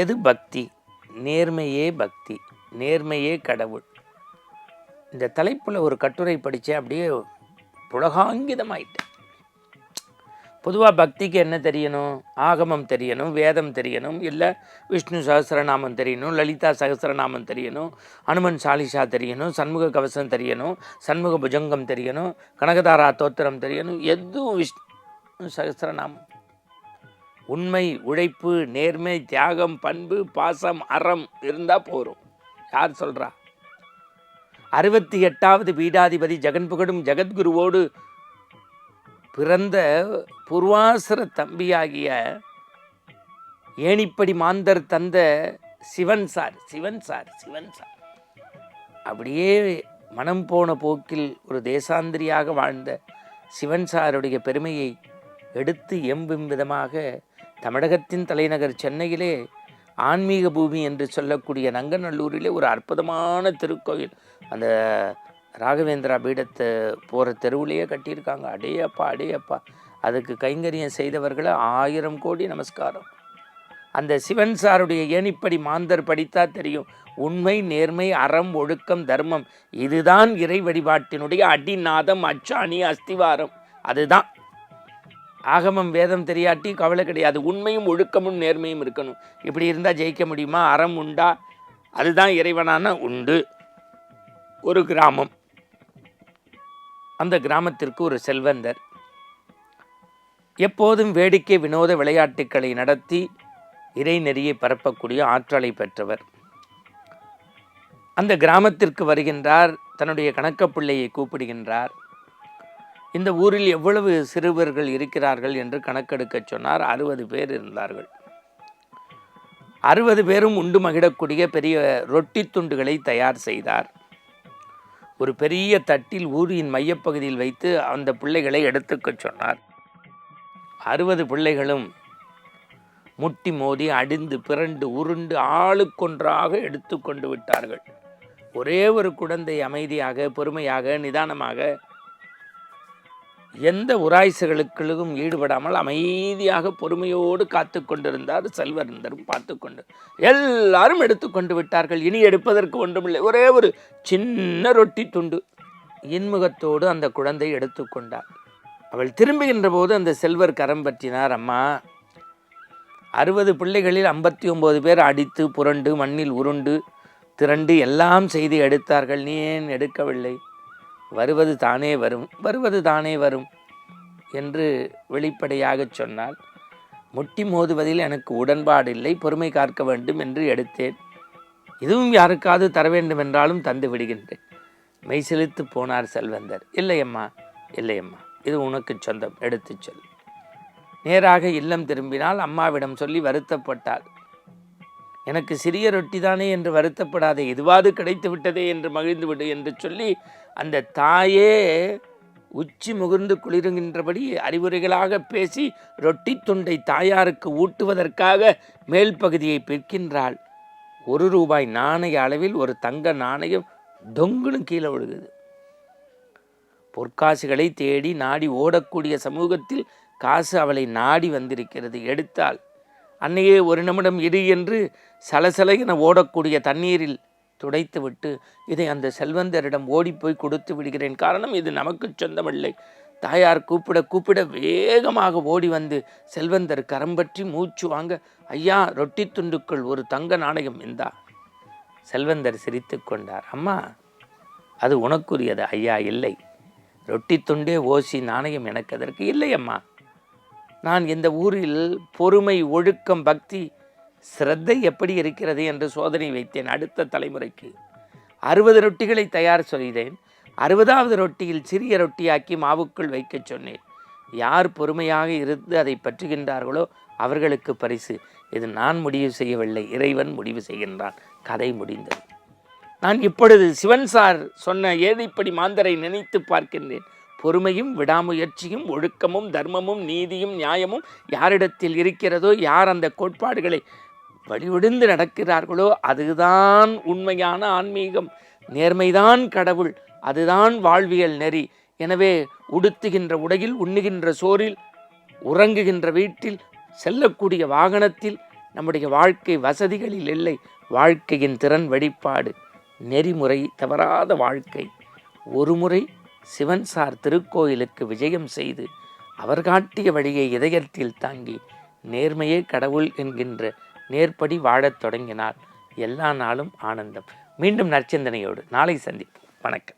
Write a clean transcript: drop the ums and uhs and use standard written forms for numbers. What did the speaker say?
எது பக்தி? நேர்மையே பக்தி, நேர்மையே கடவுள். இந்த தலைப்பில் ஒரு கட்டுரை படித்தேன், அப்படியே புலகாங்கிதமாயிட்டேன். பொதுவாக பக்திக்கு என்ன தெரியணும்? ஆகமம் தெரியணும், வேதம் தெரியணும், இல்லை விஷ்ணு சகஸ்ரநாமம் தெரியணும், லலிதா சகஸ்ரநாமம் தெரியணும், அனுமன் சாலிசா தெரியணும், சண்முக கவசம் தெரியணும், சண்முக புஜங்கம் தெரியணும், கனகதாரா தோத்திரம் தெரியணும். எதுவும் விஷ்ணு சகஸ்ரநாமம். உண்மை, உழைப்பு, நேர்மை, தியாகம், பண்பு, பாசம், அறம் இருந்தால் போரும். யார் சொல்கிறா? 68வது பீடாதிபதி ஜெகன் புகழும் ஜெகத்குருவோடு பிறந்த பூர்வாசர தம்பியாகிய ஏணிப்படி மாந்தர் தந்த சிவன் சார் அப்படியே மனம் போன போக்கில் ஒரு தேசாந்திரியாக வாழ்ந்த சிவன் சாருடைய பெருமையை எடுத்து எம்பும் விதமாக தமிழகத்தின் தலைநகர் சென்னையிலே ஆன்மீக பூமி என்று சொல்லக்கூடிய நங்கநல்லூரிலே ஒரு அற்புதமான திருக்கோயில், அந்த ராகவேந்திரா பீடத்தை போகிற தெருவிலேயே கட்டியிருக்காங்க. அடேயப்பா, அதுக்கு கைங்கரியம் செய்தவர்களை 1000 கோடி நமஸ்காரம். அந்த சிவன் சாருடைய ஏணிப்படி மாந்தர் படித்தா தெரியும். உண்மை, நேர்மை, அறம், ஒழுக்கம், தர்மம், இதுதான் இறை வழிபாட்டினுடைய அடிநாதம், அச்சாணி, அஸ்திவாரம். அதுதான். ஆகமம் வேதம் தெரியாட்டி கவலை கிடையாது. உண்மையும் ஒழுக்கமும் நேர்மையும் இருக்கணும். இப்படி இருந்தால் ஜெயிக்க முடியுமா? அறம் உண்டா? அதுதான் இறைவனான உண்டு. ஒரு கிராமம், அந்த கிராமத்திற்கு ஒரு செல்வந்தர் எப்போதும் வேடிக்கை வினோத விளையாட்டுக்களை நடத்தி இறைநெறியை பரப்பக்கூடிய ஆற்றலை பெற்றவர். அந்த கிராமத்திற்கு வருகின்றார், தன்னுடைய கணக்கப்பிள்ளையை கூப்பிடுகின்றார். இந்த ஊரில் எவ்வளவு சிறுவர்கள் இருக்கிறார்கள் என்று கணக்கெடுக்க சொன்னார். 60 பேர் இருந்தார்கள். 60 பேரும் உண்டு மகிழக்கூடிய பெரிய ரொட்டி துண்டுகளை தயார் செய்தார். ஒரு பெரிய தட்டில் ஊரின் மையப்பகுதியில் வைத்து அந்த பிள்ளைகளை எடுத்துக்க சொன்னார். 60 பிள்ளைகளும் முட்டி மோதி அடிந்து பிறண்டு உருண்டு ஆளுக்கொன்றாக எடுத்து கொண்டு விட்டார்கள். ஒரே ஒரு குழந்தை அமைதியாக, பொறுமையாக, நிதானமாக, எந்த உராய்ச்சிகளுக்கும் ஈடுபடாமல் அமைதியாக பொறுமையோடு காத்து கொண்டிருந்தார். செல்வந்தரும் பார்த்து கொண்டு எல்லாரும் எடுத்துக்கொண்டு விட்டார்கள். இனி எடுப்பதற்கு ஒன்றுமில்லை, ஒரே ஒரு சின்ன ரொட்டி துண்டு. இன்முகத்தோடு அந்த குழந்தை எடுத்துக்கொண்டார். அவள் திரும்புகின்ற போது அந்த செல்வர் கரம் பற்றினார். அம்மா, 60 பிள்ளைகளில் 59 பேர் அடித்து புரண்டு மண்ணில் உருண்டு திரண்டு எல்லாம் செய்து எடுத்தார்கள். நீ ஏன் எடுக்கவில்லை? வருவது தானே வரும் என்று வெளிப்படையாக சொன்னால், முட்டி மோதுவதில் எனக்கு உடன்பாடு இல்லை, பொறுமை காக்க வேண்டும் என்று எடுத்தேன். இதுவும் யாருக்காவது தர வேண்டும் என்றாலும் தந்து விடுகின்றேன். மெய் செலுத்து போனார் செல்வந்தர். இல்லையம்மா, இது உனக்கு சொந்தம், எடுத்து சொல். நேராக இல்லம் திரும்பினால் அம்மாவிடம் சொல்லி வருத்தப்பட்டாள். எனக்கு சிறிய ரொட்டி தானே என்று வருத்தப்படாதே, எதுவாது கிடைத்து விட்டதே என்று மகிழ்ந்து விடு என்று சொல்லி அந்த தாயே உச்சி முகிர்ந்து குளிருகின்றபடி அறிவுரைகளாக பேசி ரொட்டி துண்டை தாயாருக்கு ஊட்டுவதற்காக மேல் பகுதியை பிற்கின்றாள். 1 ரூபாய் நாணய அளவில் ஒரு தங்க நாணயம் தொங்குன்னு கீழே விழுகுது. பொற்காசுகளை தேடி நாடி ஓடக்கூடிய சமூகத்தில் காசு அவளை நாடி வந்திருக்கிறது. எடுத்தாள். அன்னையே 1 நிமிடம் இரு என்று சலசல என ஓடக்கூடிய தண்ணீரில் துடைத்துவிட்டு, இதை அந்த செல்வந்தரிடம் ஓடிப்போய் கொடுத்து விடுகிறேன், காரணம் இது நமக்கு சொந்தமில்லை. தாயார் கூப்பிட வேகமாக ஓடி வந்து செல்வந்தர் கரம் பற்றி மூச்சு வாங்க, ஐயா, ரொட்டி துண்டுக்குள் ஒரு தங்க நாணயம் இந்தா. செல்வந்தர் சிரித்து கொண்டார். அம்மா, அது உனக்குரியது. ஐயா, இல்லை, ரொட்டி துண்டே ஓசி, நாணயம் எனக்கு அதற்கு இல்லை அம்மா. நான் இந்த ஊரில் பொறுமை, ஒழுக்கம், பக்தி, சிரத்தை எப்படி இருக்கிறது என்று சோதனை வைத்தேன். அடுத்த தலைமுறைக்கு 60 ரொட்டிகளை தயார் செய்தேன். 60வது ரொட்டியில் சிறிய ரொட்டியாக்கி மாவுக்குள் வைக்க சொன்னேன். யார் பொறுமையாக இருந்து அதை பற்றுகின்றார்களோ அவர்களுக்கு பரிசு. இது நான் முடிவு செய்யவில்லை, இறைவன் முடிவு செய்கின்றான். கதை முடிந்தது. நான் இப்பொழுது சிவன் சார் சொன்ன ஏணிப்படி மாந்தரை நினைத்து பார்க்கின்றேன். பொறுமையும் விடாமுயற்சியும் ஒழுக்கமும் தர்மமும் நீதியும் நியாயமும் யாரிடத்தில் இருக்கிறதோ, யார் அந்த கோட்பாடுகளை வழிவிடுந்து நடக்கிறார்களோ, அதுதான் உண்மையான ஆன்மீகம். நேர்மைதான் கடவுள், அதுதான் வாழ்வியல் நெறி. எனவே உடுத்துகின்ற உடையில், உண்ணுகின்ற சோறில், உறங்குகின்ற வீட்டில், செல்லக்கூடிய வாகனத்தில் நம்முடைய வாழ்க்கை வசதிகளில் இல்லை, வாழ்க்கையின் திறன் வெளிப்பாடு, நெறிமுறை தவறாத வாழ்க்கை. ஒருமுறை சிவன்சார் திருக்கோயிலுக்கு விஜயம் செய்து அவர் காட்டிய வழியை இதயத்தில் தாங்கி நேர்மையே கடவுள் என்கின்ற நேர்படி வாழத் தொடங்கினால் எல்லா நாளும் ஆனந்தம். மீண்டும் நற்சிந்தனையோடு நாளை சந்திப்போம். வணக்கம்.